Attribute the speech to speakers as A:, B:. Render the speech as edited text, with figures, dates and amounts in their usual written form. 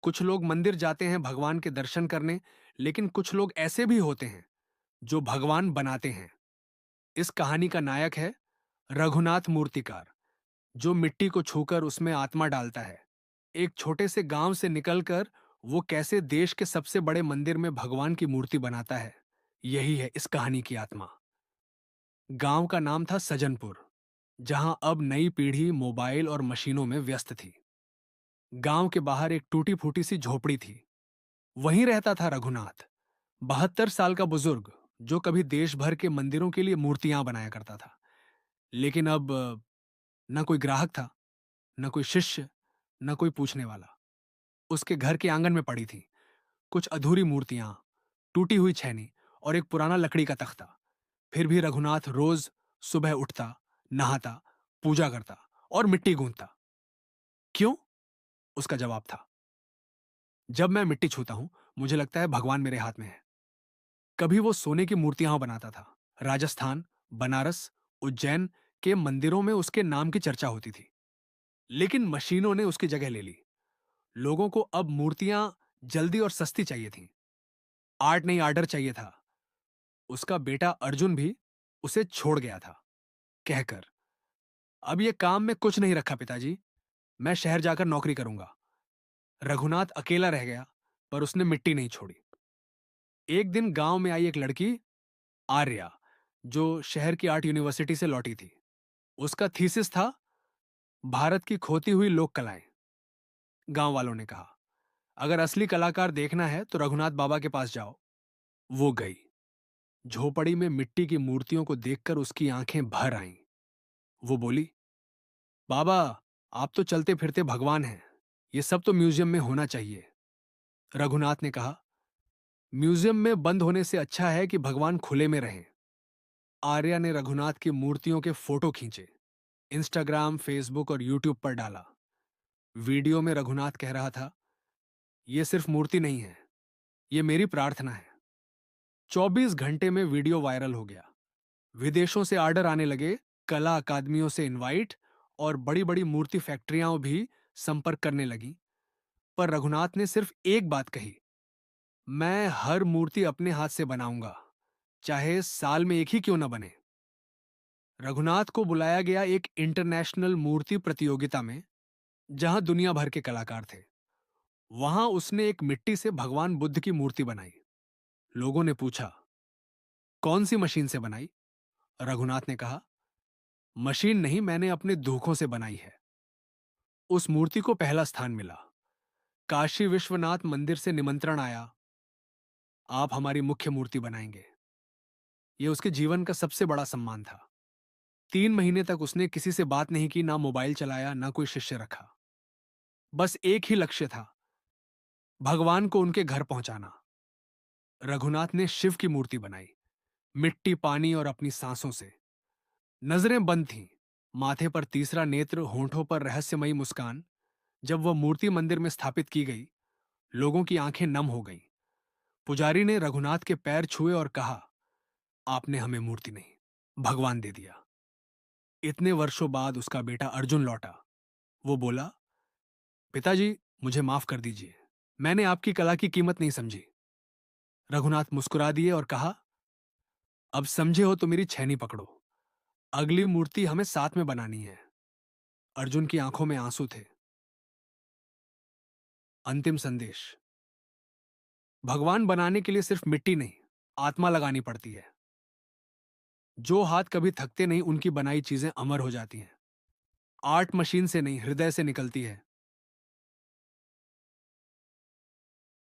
A: कुछ लोग मंदिर जाते हैं भगवान के दर्शन करने, लेकिन कुछ लोग ऐसे भी होते हैं जो भगवान बनाते हैं। इस कहानी का नायक है रघुनाथ मूर्तिकार, जो मिट्टी को छूकर उसमें आत्मा डालता है। एक छोटे से गांव से निकलकर वो कैसे देश के सबसे बड़े मंदिर में भगवान की मूर्ति बनाता है, यही है इस कहानी की आत्मा। गांव का नाम था सजनपुर, जहां अब नई पीढ़ी मोबाइल और मशीनों में व्यस्त थी। गांव के बाहर एक टूटी फूटी सी झोपड़ी थी। वहीं रहता था रघुनाथ, 72 साल का बुजुर्ग, जो कभी देश भर के मंदिरों के लिए मूर्तियां बनाया करता था। लेकिन अब न कोई ग्राहक था, न कोई शिष्य, न कोई पूछने वाला। उसके घर के आंगन में पड़ी थी कुछ अधूरी मूर्तियां, टूटी हुई छैनी और एक पुराना लकड़ी का तख्ता। फिर भी रघुनाथ रोज सुबह उठता, नहाता, पूजा करता और मिट्टी गूंथता। क्यों? उसका जवाब था, जब मैं मिट्टी छूता हूं, मुझे लगता है भगवान मेरे हाथ में है। कभी वो सोने की मूर्तियां बनाता था। राजस्थान, बनारस, उज्जैन के मंदिरों में उसके नाम की चर्चा होती थी। लेकिन मशीनों ने उसकी जगह ले ली। लोगों को अब मूर्तियां जल्दी और सस्ती चाहिए थीं। आर्ट नहीं, आर्डर चाहिए था। उसका बेटा अर्जुन भी उसे छोड़ गया था, कहकर, अब ये काम में कुछ नहीं रखा पिताजी, मैं शहर जाकर नौकरी करूंगा। रघुनाथ अकेला रह गया, पर उसने मिट्टी नहीं छोड़ी। एक दिन गांव में आई एक लड़की, आर्या, जो शहर की आर्ट यूनिवर्सिटी से लौटी थी। उसका थीसिस था भारत की खोती हुई लोक कलाएं। गांव वालों ने कहा, अगर असली कलाकार देखना है तो रघुनाथ बाबा के पास जाओ। वो गई। झोपड़ी में मिट्टी की मूर्तियों को देखकर उसकी आंखें भर आईं। वो बोली, बाबा, आप तो चलते फिरते भगवान हैं, ये सब तो म्यूजियम में होना चाहिए। रघुनाथ ने कहा, म्यूजियम में बंद होने से अच्छा है कि भगवान खुले में रहें। आर्या ने रघुनाथ की मूर्तियों के फोटो खींचे, इंस्टाग्राम, फेसबुक और यूट्यूब पर डाला। वीडियो में रघुनाथ कह रहा था, ये सिर्फ मूर्ति नहीं है, ये मेरी प्रार्थना है। 24 घंटे में वीडियो वायरल हो गया। विदेशों से आर्डर आने लगे, कला अकादमियों से इनवाइट, और बड़ी बड़ी मूर्ति फैक्ट्रियां भी संपर्क करने लगी। पर रघुनाथ ने सिर्फ एक बात कही, मैं हर मूर्ति अपने हाथ से बनाऊंगा, चाहे साल में एक ही क्यों न बने। रघुनाथ को बुलाया गया एक इंटरनेशनल मूर्ति प्रतियोगिता में, जहां दुनिया भर के कलाकार थे। वहां उसने एक मिट्टी से भगवान बुद्ध की मूर्ति बनाई। लोगों ने पूछा, कौन सी मशीन से बनाई? रघुनाथ ने कहा, मशीन नहीं, मैंने अपने धूखों से बनाई है। उस मूर्ति को पहला स्थान मिला। काशी विश्वनाथ मंदिर से निमंत्रण आया, आप हमारी मुख्य मूर्ति बनाएंगे। यह उसके जीवन का सबसे बड़ा सम्मान था। 3 महीने तक उसने किसी से बात नहीं की, ना मोबाइल चलाया, ना कोई शिष्य रखा। बस एक ही लक्ष्य था, भगवान को उनके घर पहुंचाना। रघुनाथ ने शिव की मूर्ति बनाई, मिट्टी, पानी और अपनी सांसों से। नजरें बंद थीं, माथे पर तीसरा नेत्र, होंठों पर रहस्यमयी मुस्कान। जब वह मूर्ति मंदिर में स्थापित की गई, लोगों की आंखें नम हो गईं। पुजारी ने रघुनाथ के पैर छुए और कहा, आपने हमें मूर्ति नहीं, भगवान दे दिया। इतने वर्षों बाद उसका बेटा अर्जुन लौटा। वो बोला, पिताजी, मुझे माफ कर दीजिए, मैंने आपकी कला की कीमत नहीं समझी। रघुनाथ मुस्कुरा दिए और कहा, अब समझे हो तो मेरी छैनी पकड़ो, अगली मूर्ति हमें साथ में बनानी है। अर्जुन की आंखों में आंसू थे। अंतिम संदेश, भगवान बनाने के लिए सिर्फ मिट्टी नहीं, आत्मा लगानी पड़ती है। जो हाथ कभी थकते नहीं, उनकी बनाई चीजें अमर हो जाती हैं। आर्ट मशीन से नहीं, हृदय से निकलती है।